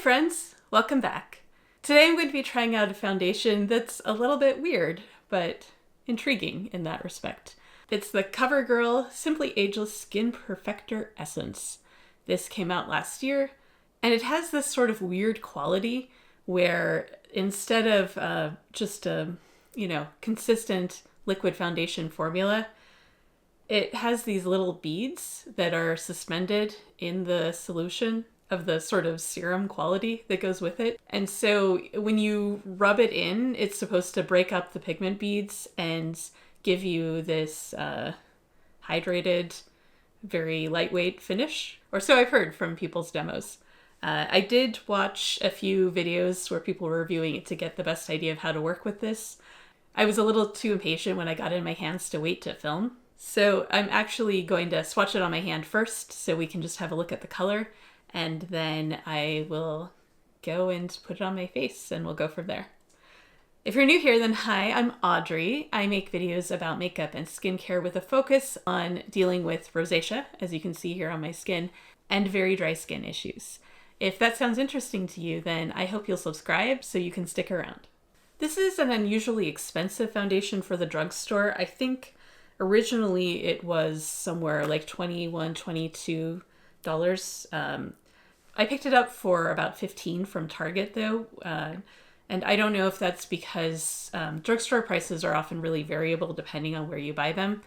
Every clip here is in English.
friends, welcome back. Today I'm going to be trying out a foundation that's a little bit weird, but intriguing in that respect. It's the Covergirl Simply Ageless Skin Perfector Essence. This came out last year, and it has this sort of weird quality where instead of just a, consistent liquid foundation formula, it has these little beads that are suspended in the solution of the sort of serum quality that goes with it. And so when you rub it in, it's supposed to break up the pigment beads and give you this hydrated, very lightweight finish. Or so I've heard from people's demos. I did watch a few videos where people were reviewing it to get the best idea of how to work with this. I was a little too impatient when I got it in my hands to wait to film. So I'm actually going to swatch it on my hand first so we can just have a look at the color, and then I will go and put it on my face and we'll go from there. If you're new here, then hi, I'm Audrey. I make videos about makeup and skincare with a focus on dealing with rosacea, as you can see here on my skin, and very dry skin issues. If that sounds interesting to you, then I hope you'll subscribe so you can stick around. This is an unusually expensive foundation for the drugstore. I think originally it was somewhere like $21, $22. I picked it up for about $15 from Target though. And I don't know if that's because drugstore prices are often really variable depending on where you buy them.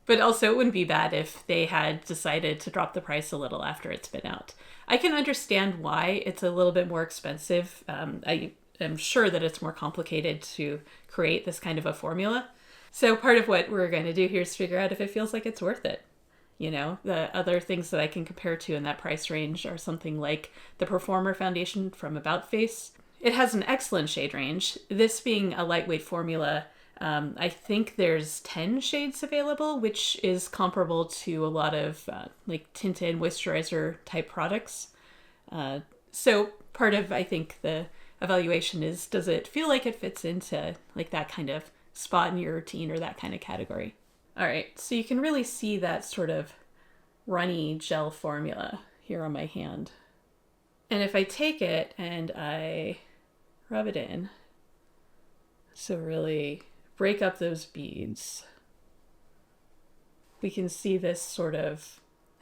But also it wouldn't be bad if they had decided to drop the price a little after it's been out. I can understand why it's a little bit more expensive. I am sure that it's more complicated to create this kind of a formula. So part of what we're going to do here is figure out if it feels like it's worth it. You know, the other things that I can compare to in that price range are something like the Performer foundation from About Face. It has an excellent shade range. This being a lightweight formula, I think there's 10 shades available, which is comparable to a lot of like tinted moisturizer type products. So part of, I think, the evaluation is, does it feel like it fits into like that kind of spot in your routine or that kind of category? All right, so you can really see that sort of runny gel formula here on my hand. And if I take it and I rub it in, so really break up those beads, we can see this sort of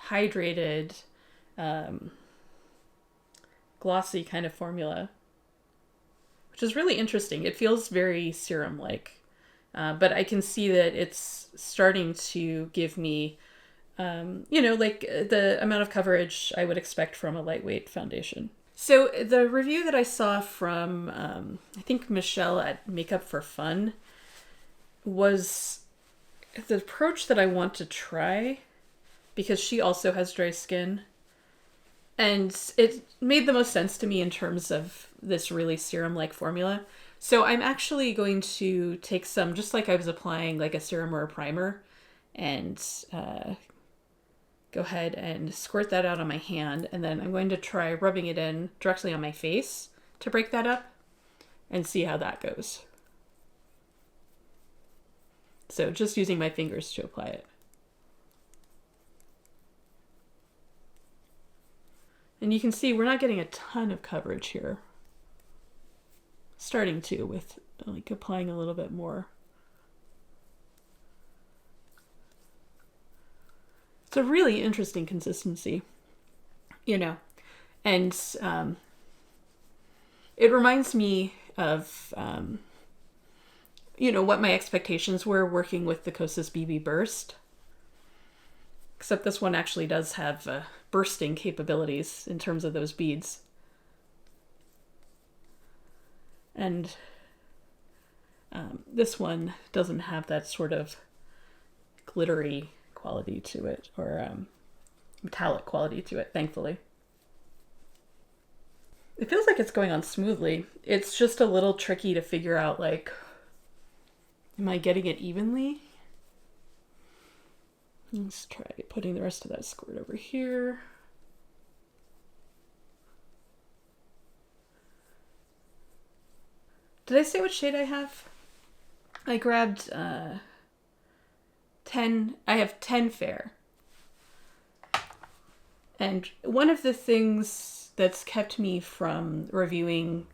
hydrated, glossy kind of formula, which is really interesting. It feels very serum-like. But I can see that it's starting to give me, like the amount of coverage I would expect from a lightweight foundation. So the review that I saw from, I think Michelle at Makeup for Fun was the approach that I want to try because she also has dry skin. And it made the most sense to me in terms of this really serum-like formula. So I'm actually going to take some, just like I was applying like a serum or a primer, and go ahead and squirt that out on my hand. And then I'm going to try rubbing it in directly on my face to break that up and see how that goes. So just using my fingers to apply it. And you can see we're not getting a ton of coverage here. Starting to with like applying a little bit more. It's a really interesting consistency, and it reminds me of, what my expectations were working with the Kosas BB Burst. Except this one actually does have bursting capabilities in terms of those beads. And this one doesn't have that sort of glittery quality to it, or metallic quality to it, thankfully. It feels like it's going on smoothly. It's just a little tricky to figure out, like, am I getting it evenly? Let's try putting the rest of that squirt over here. Did I say what shade I have? I grabbed 10, I have 10 fair. And one of the things that's kept me from reviewing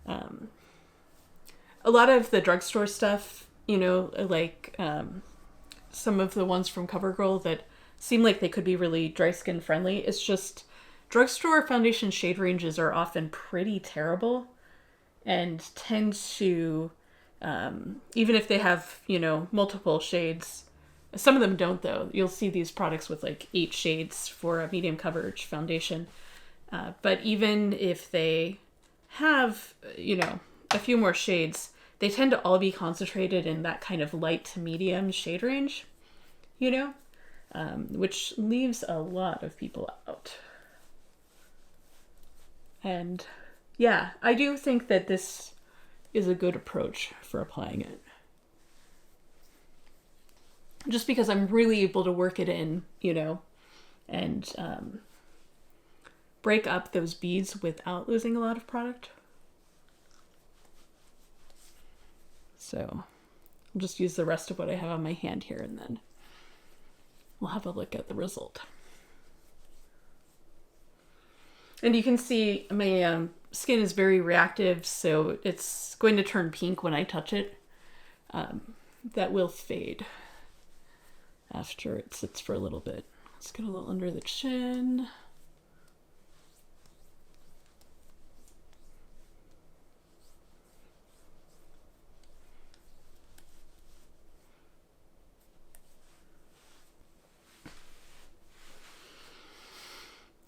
a lot of the drugstore stuff, you know, like some of the ones from Covergirl that seem like they could be really dry skin friendly. It's just drugstore foundation shade ranges are often pretty terrible and tend to, even if they have, you know, multiple shades, some of them don't though. You'll see these products with like 8 shades for a medium coverage foundation. But even if they have, you know, a few more shades, they tend to all be concentrated in that kind of light to medium shade range, you know, which leaves a lot of people out. And yeah, I do think that this is a good approach for applying it. Just because I'm really able to work it in, you know, and break up those beads without losing a lot of product. So I'll just use the rest of what I have on my hand here and then we'll have a look at the result. And you can see my skin is very reactive, so it's going to turn pink when I touch it. That will fade after it sits for a little bit. Let's get a little under the chin.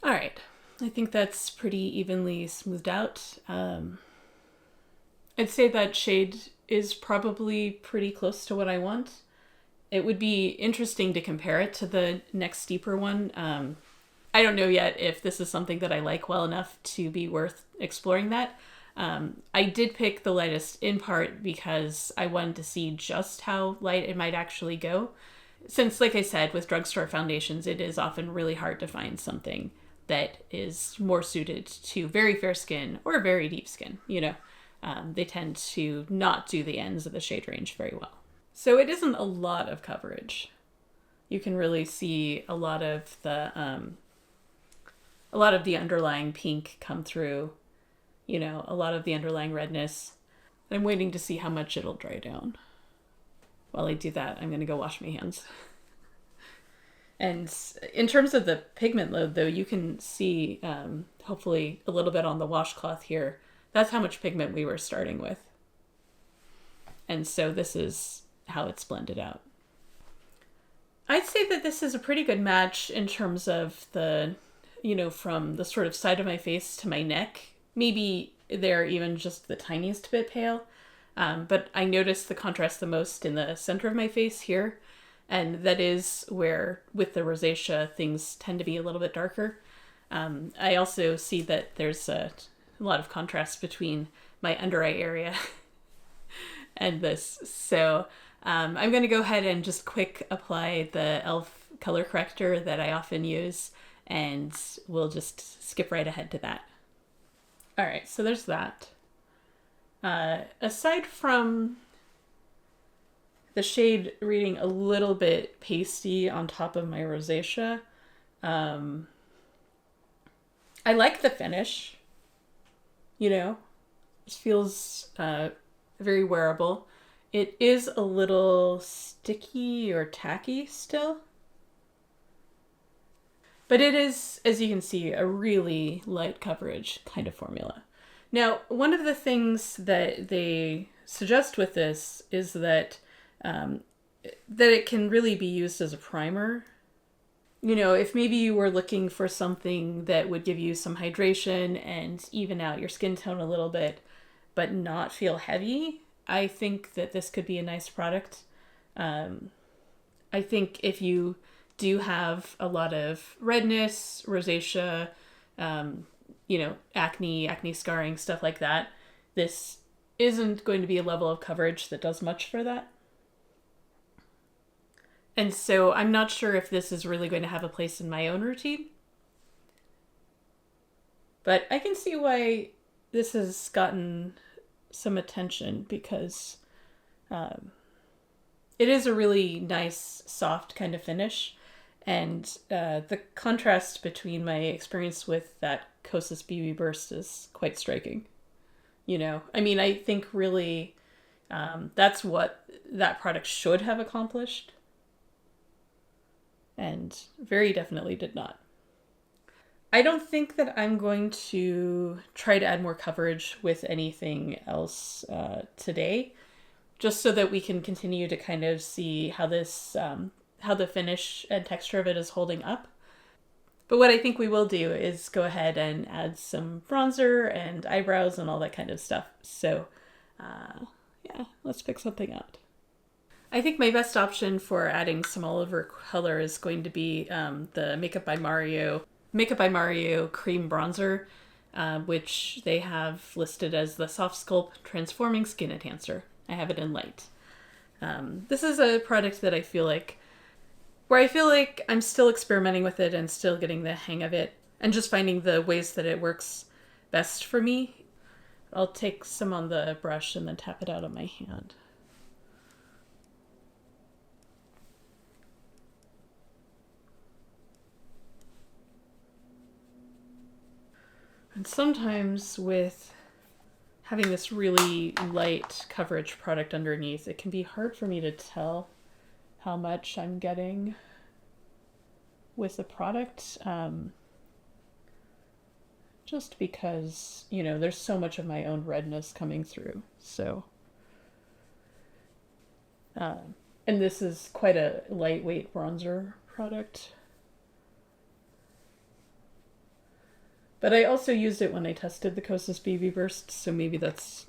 All right, I think that's pretty evenly smoothed out. I'd say that shade is probably pretty close to what I want. It would be interesting to compare it to the next deeper one. I don't know yet if this is something that I like well enough to be worth exploring that. I did pick the lightest in part because I wanted to see just how light it might actually go. Since, like I said, with drugstore foundations, it is often really hard to find something that is more suited to very fair skin or very deep skin, you know. They tend to not do the ends of the shade range very well. So it isn't a lot of coverage. You can really see a lot of the underlying pink come through, you know, a lot of the underlying redness. I'm waiting to see how much it'll dry down. While I do that, I'm going to go wash my hands. And in terms of the pigment load, though, you can see, hopefully, a little bit on the washcloth here. That's how much pigment we were starting with. And so this is how it's blended out. I'd say that this is a pretty good match in terms of the, you know, from the sort of side of my face to my neck. Maybe they're even just the tiniest bit pale. But I noticed the contrast the most in the center of my face here. And that is where, with the rosacea, things tend to be a little bit darker. I also see that there's a lot of contrast between my under eye area and this. So I'm going to go ahead and just quick apply the e.l.f. color corrector that I often use, and we'll just skip right ahead to that. All right, so there's that. Aside from the shade reading a little bit pasty on top of my rosacea, I like the finish. You know, it feels very wearable. It is a little sticky or tacky still. But it is, as you can see, a really light coverage kind of formula. Now, one of the things that they suggest with this is that it can really be used as a primer. You know, if maybe you were looking for something that would give you some hydration and even out your skin tone a little bit, but not feel heavy, I think that this could be a nice product. I think if you do have a lot of redness, rosacea, you know, acne scarring, stuff like that, this isn't going to be a level of coverage that does much for that. And so I'm not sure if this is really going to have a place in my own routine. But I can see why this has gotten some attention because it is a really nice, soft kind of finish. And the contrast between my experience with that Kosas BB Burst is quite striking. You know, I mean, I think really that's what that product should have accomplished. And very definitely did not. I don't think that I'm going to try to add more coverage with anything else today, just so that we can continue to kind of see how this, how the finish and texture of it is holding up. But what I think we will do is go ahead and add some bronzer and eyebrows and all that kind of stuff. So yeah, let's pick something out. I think my best option for adding some all over color is going to be the Makeup by Mario Cream Bronzer, which they have listed as the Softsculpt Transforming Skin Enhancer. I have it in light. This is a product that I feel like I'm still experimenting with it and still getting the hang of it and just finding the ways that it works best for me. I'll take some on the brush and then tap it out on my hand. And sometimes with having this really light coverage product underneath, it can be hard for me to tell how much I'm getting with the product. Just because, you know, there's so much of my own redness coming through. So, and this is quite a lightweight bronzer product. But I also used it when I tested the Kosas BB Burst, so maybe that's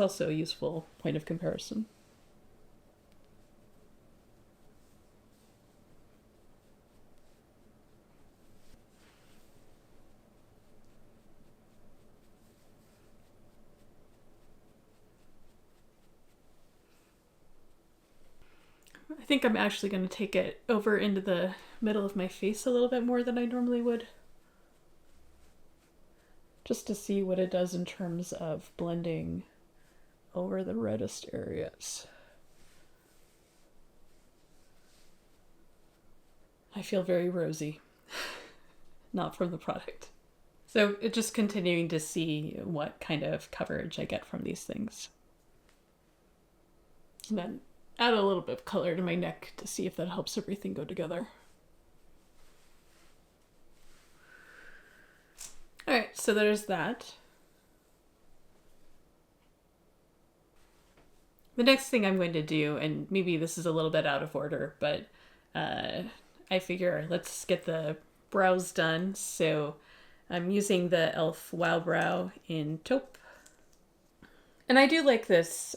also a useful point of comparison. I think I'm actually going to take it over into the middle of my face a little bit more than I normally would, just to see what it does in terms of blending over the reddest areas. I feel very rosy, not from the product. So it's just continuing to see what kind of coverage I get from these things. And then add a little bit of color to my neck to see if that helps everything go together. All right, so there's that. The next thing I'm going to do, and maybe this is a little bit out of order, but I figure let's get the brows done. So I'm using the e.l.f. Wow Brow in Taupe. And I do like this.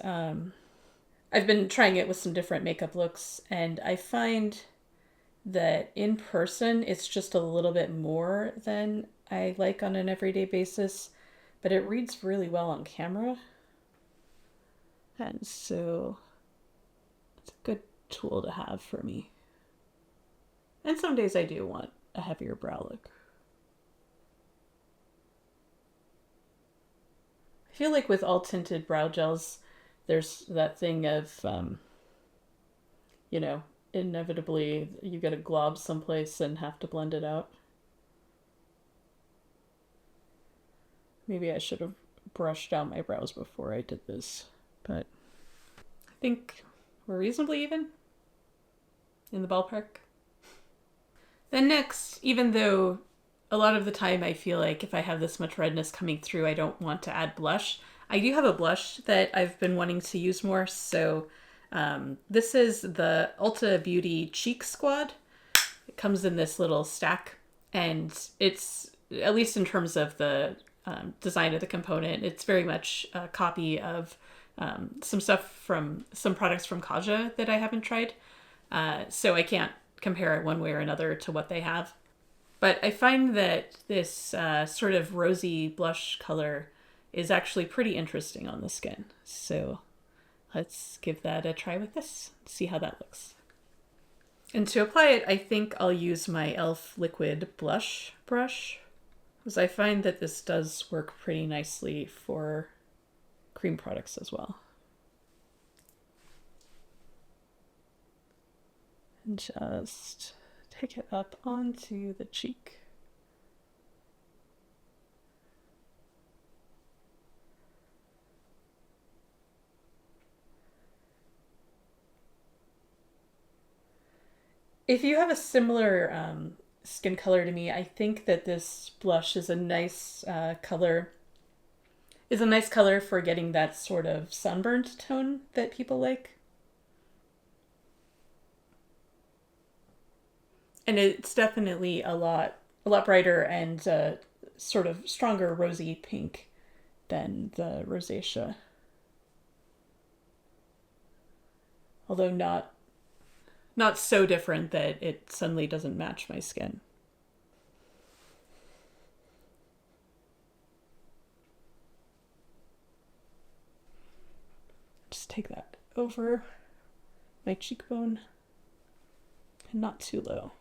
I've been trying it with some different makeup looks, and I find that in person it's just a little bit more than I like on an everyday basis, but it reads really well on camera. And so it's a good tool to have for me. And some days I do want a heavier brow look. I feel like with all tinted brow gels, there's that thing of, you know, inevitably you get a glob someplace and have to blend it out. Maybe I should have brushed out my brows before I did this, but I think we're reasonably even in the ballpark. Then next, even though a lot of the time I feel like if I have this much redness coming through, I don't want to add blush. I do have a blush that I've been wanting to use more, so this is the Ulta Beauty Cheek Squad. It comes in this little stack, and it's, at least in terms of the design of the component, it's very much a copy of some products from Kaja that I haven't tried. So I can't compare it one way or another to what they have. But I find that this sort of rosy blush color is actually pretty interesting on the skin. So let's give that a try with this, see how that looks. And to apply it, I think I'll use my e.l.f. liquid blush brush, because I find that this does work pretty nicely for cream products as well. Just take it up onto the cheek. If you have a similar skin color to me, I think that this blush is a nice color. Is a nice color for getting that sort of sunburned tone that people like. And it's definitely a lot brighter and sort of stronger rosy pink than the rosacea. Although not so different that it suddenly doesn't match my skin. Just take that over my cheekbone and not too low.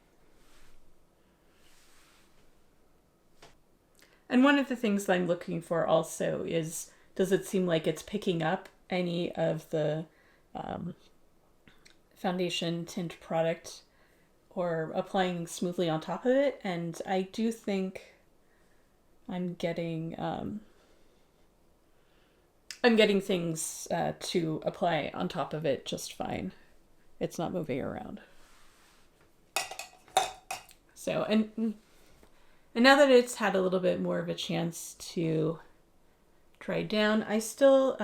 And one of the things that I'm looking for also is, does it seem like it's picking up any of the foundation tint product or applying smoothly on top of it? And I do think I'm getting things to apply on top of it just fine. It's not moving around. So, and now that it's had a little bit more of a chance to dry down, it's still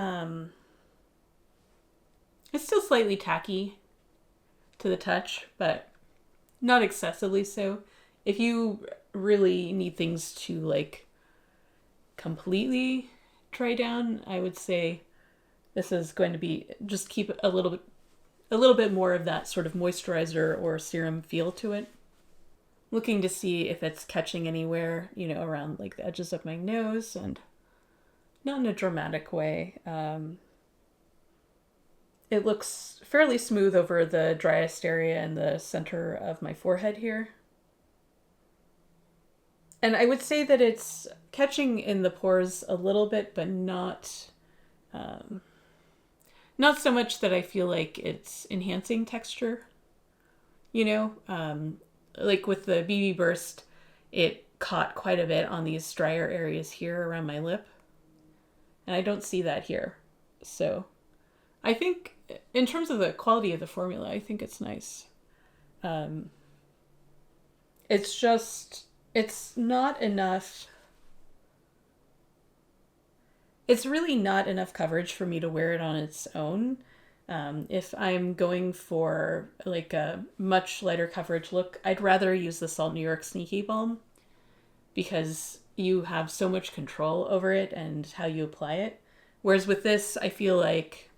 slightly tacky to the touch, but not excessively so. If you really need things to like completely dry down, I would say this is going to be, just keep a little bit more of that sort of moisturizer or serum feel to it. Looking to see if it's catching anywhere, you know, around like the edges of my nose, and not in a dramatic way. It looks fairly smooth over the driest area in the center of my forehead here. And I would say that it's catching in the pores a little bit, but not so much that I feel like it's enhancing texture. You know, like with the BB Burst, it caught quite a bit on these drier areas here around my lip. And I don't see that here. So I think in terms of the quality of the formula, I think it's nice. It's not enough. It's really not enough coverage for me to wear it on its own. If I'm going for like a much lighter coverage look, I'd rather use the Salt New York Sneaky Balm, because you have so much control over it and how you apply it. Whereas with this, I feel like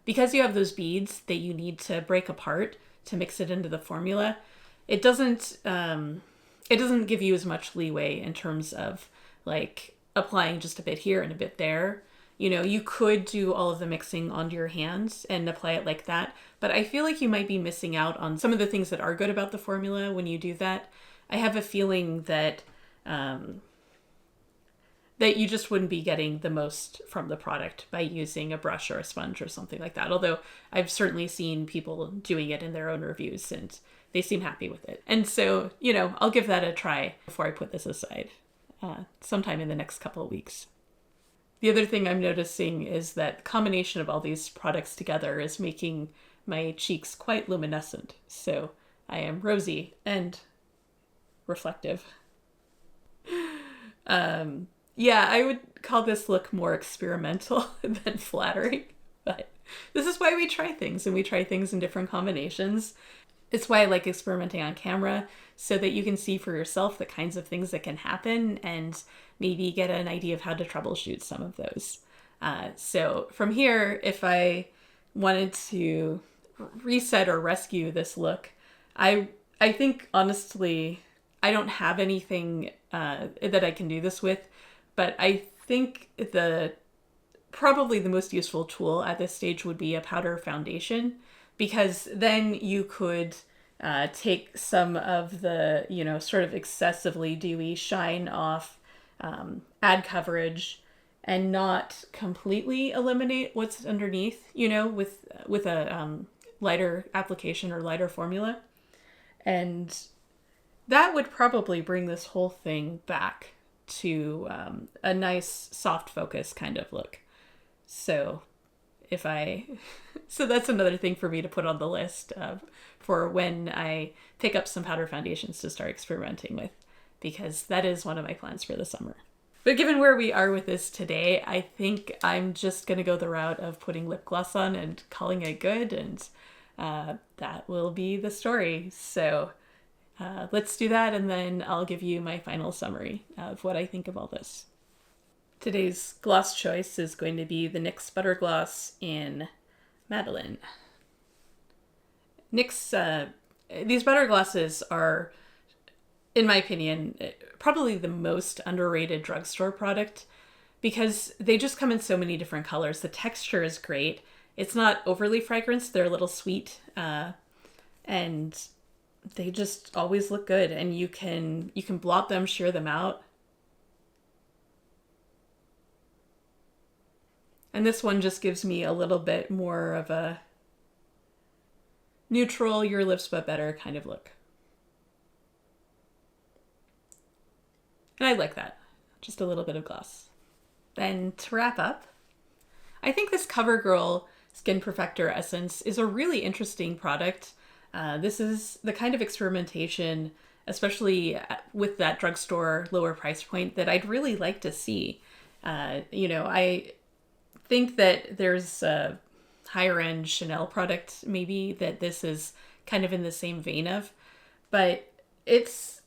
because you have those beads that you need to break apart to mix it into the formula, it doesn't give you as much leeway in terms of like applying just a bit here and a bit there. You know, you could do all of the mixing onto your hands and apply it like that, but I feel like you might be missing out on some of the things that are good about the formula when you do that. I have a feeling that that you just wouldn't be getting the most from the product by using a brush or a sponge or something like that. Although I've certainly seen people doing it in their own reviews and they seem happy with it. And so, you know, I'll give that a try before I put this aside sometime in the next couple of weeks. The other thing I'm noticing is that the combination of all these products together is making my cheeks quite luminescent. So I am rosy and reflective. Yeah, I would call this look more experimental than flattering, but this is why we try things, and we try things in different combinations. It's why I like experimenting on camera, so that you can see for yourself the kinds of things that can happen and maybe get an idea of how to troubleshoot some of those. So from here, if I wanted to reset or rescue this look, I think honestly, I don't have anything that I can do this with, but I think probably the most useful tool at this stage would be a powder foundation, because then you could take some of the, you know, sort of excessively dewy shine off, add coverage, and not completely eliminate what's underneath, you know, with a lighter application or lighter formula. And that would probably bring this whole thing back to a nice soft focus kind of look. So so that's another thing for me to put on the list for when I pick up some powder foundations to start experimenting with, because that is one of my plans for the summer. But given where we are with this today, I think I'm just going to go the route of putting lip gloss on and calling it good, and that will be the story. So let's do that, and then I'll give you my final summary of what I think of all this. Today's gloss choice is going to be the NYX Butter Gloss in Madeleine. NYX, these butter glosses are, in my opinion, probably the most underrated drugstore product because they just come in so many different colors. The texture is great. It's not overly fragranced. They're a little sweet, and they just always look good. And you can blot them, shear them out. And this one just gives me a little bit more of a neutral, your lips but better kind of look. And I like that. Just a little bit of gloss. Then to wrap up, I think this Covergirl Skin Perfector Essence is a really interesting product. This is the kind of experimentation, especially with that drugstore lower price point, that I'd really like to see. I think that there's a higher end Chanel product maybe that this is kind of in the same vein of, but it's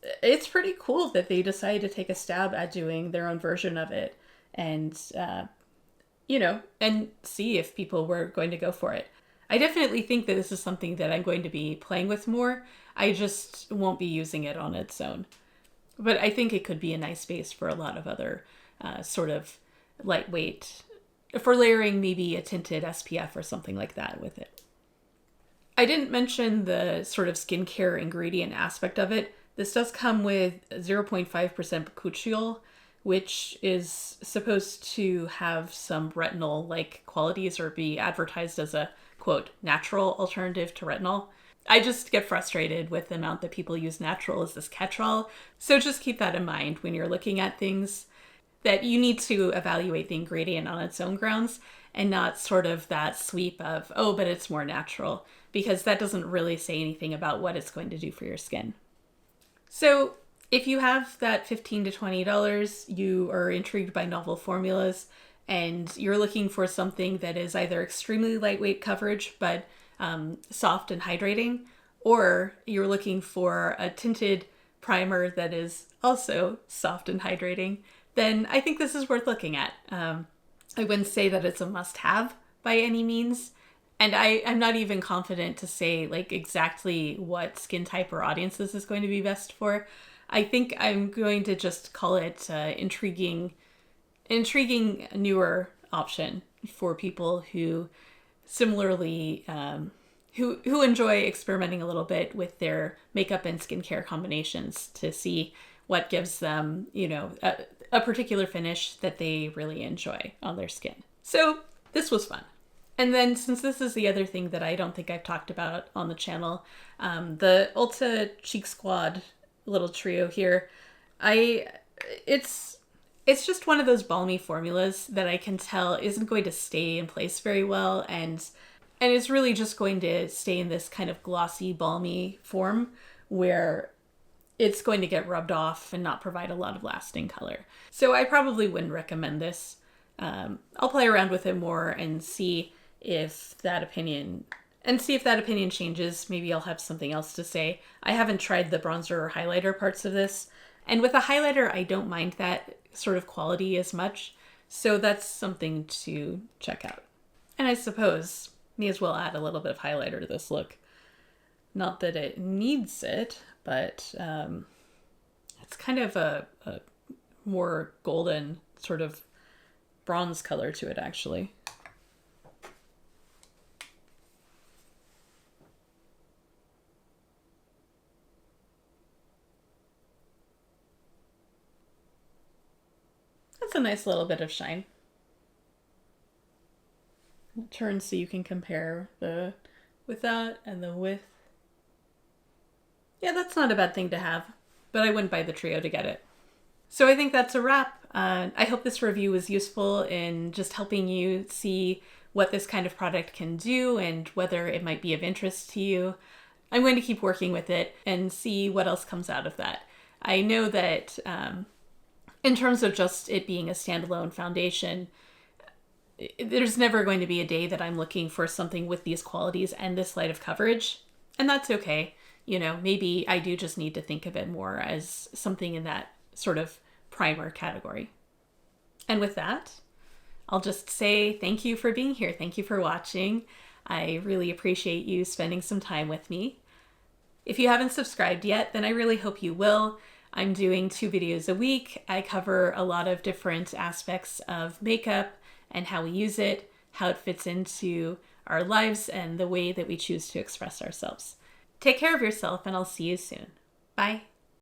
pretty cool that they decided to take a stab at doing their own version of it and and see if people were going to go for it. I definitely think that this is something that I'm going to be playing with more. I just won't be using it on its own. But I think it could be a nice base for a lot of other sort of lightweight, for layering maybe a tinted SPF or something like that with it. I didn't mention the sort of skincare ingredient aspect of it. This does come with 0.5% bakuchiol, which is supposed to have some retinol-like qualities or be advertised as a, quote, natural alternative to retinol. I just get frustrated with the amount that people use natural as this catch-all. So just keep that in mind when you're looking at things, that you need to evaluate the ingredient on its own grounds and not sort of that sweep of, oh, but it's more natural, because that doesn't really say anything about what it's going to do for your skin. So if you have that $15 to $20, you are intrigued by novel formulas, and you're looking for something that is either extremely lightweight coverage but soft and hydrating, or you're looking for a tinted primer that is also soft and hydrating, then I think this is worth looking at. I wouldn't say that it's a must-have by any means, and I'm not even confident to say like exactly what skin type or audience this is going to be best for. I think I'm going to just call it intriguing newer option for people who similarly who enjoy experimenting a little bit with their makeup and skincare combinations to see what gives them, a particular finish that they really enjoy on their skin. So this was fun. And then, since this is the other thing that I don't think I've talked about on the channel, the Ulta Cheek Squad little trio here, it's just one of those balmy formulas that I can tell isn't going to stay in place very well, and it's really just going to stay in this kind of glossy, balmy form where it's going to get rubbed off and not provide a lot of lasting color. So I probably wouldn't recommend this. I'll play around with it more and see if that opinion changes. Maybe I'll have something else to say. I haven't tried the bronzer or highlighter parts of this. And with a highlighter, I don't mind that sort of quality as much. So that's something to check out. And I suppose may as well add a little bit of highlighter to this look. Not that it needs it, but it's kind of a more golden sort of bronze color to it, actually. That's a nice little bit of shine. Turn so you can compare the without and the with. Yeah, that's not a bad thing to have, but I wouldn't buy the trio to get it. So I think that's a wrap. I hope this review was useful in just helping you see what this kind of product can do and whether it might be of interest to you. I'm going to keep working with it and see what else comes out of that. I know that in terms of just it being a standalone foundation, there's never going to be a day that I'm looking for something with these qualities and this light of coverage, and that's okay. You know, maybe I do just need to think of it more as something in that sort of primer category. And with that, I'll just say thank you for being here. Thank you for watching. I really appreciate you spending some time with me. If you haven't subscribed yet, then I really hope you will. I'm doing 2 videos a week. I cover a lot of different aspects of makeup and how we use it, how it fits into our lives, and the way that we choose to express ourselves. Take care of yourself, and I'll see you soon. Bye.